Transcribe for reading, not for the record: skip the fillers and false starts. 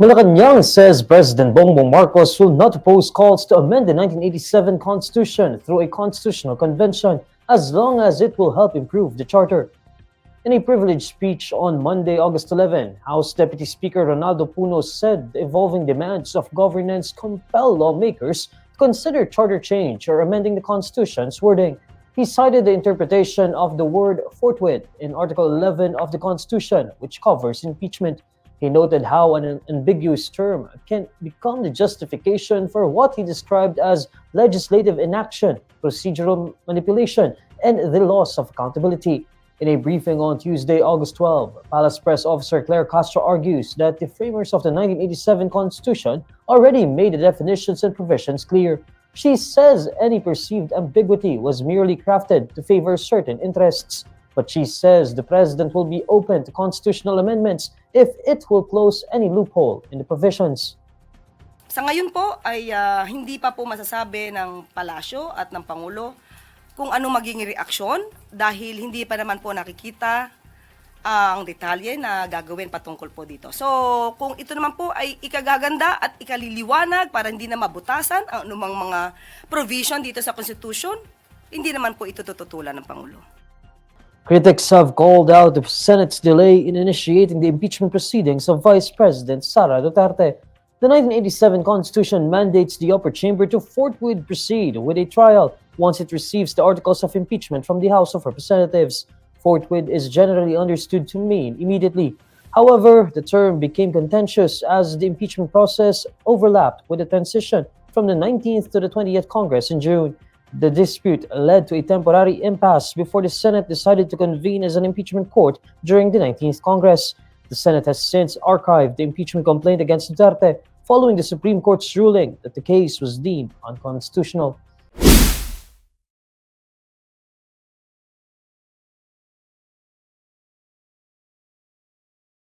Malacanang says President Bongbong Marcos will not oppose calls to amend the 1987 Constitution through a constitutional convention as long as it will help improve the charter. In a privileged speech on Monday, August 11, House Deputy Speaker Ronaldo Puno said the evolving demands of governance compel lawmakers to consider charter change or amending the Constitution's wording. He cited the interpretation of the word forthwith in Article 11 of the Constitution, which covers impeachment. He noted how an ambiguous term can become the justification for what he described as legislative inaction, procedural manipulation, and the loss of accountability. In a briefing on Tuesday, August 12, Palace Press Officer Claire Castro argues that the framers of the 1987 Constitution already made the definitions and provisions clear. She says any perceived ambiguity was merely crafted to favor certain interests. But she says the President will be open to constitutional amendments if it will close any loophole in the provisions. Sa ngayon po ay hindi pa po masasabi ng Palasyo at ng Pangulo kung ano magiging reaksyon dahil hindi pa naman po nakikita ang detalye na gagawin patungkol po dito. So, kung ito naman po ay ikagaganda at ikaliliwanag para hindi na mabutasan ang anumang mga provision dito sa Constitution, hindi naman po ito tututulan ng Pangulo. Critics have called out the Senate's delay in initiating the impeachment proceedings of Vice President Sara Duterte. The 1987 Constitution mandates the upper chamber to forthwith proceed with a trial once it receives the articles of impeachment from the House of Representatives. Forthwith is generally understood to mean immediately. However, the term became contentious as the impeachment process overlapped with the transition from the 19th to the 20th Congress in June. The dispute led to a temporary impasse before the Senate decided to convene as an impeachment court during the 19th Congress. The Senate has since archived the impeachment complaint against Duterte following the Supreme Court's ruling that the case was deemed unconstitutional.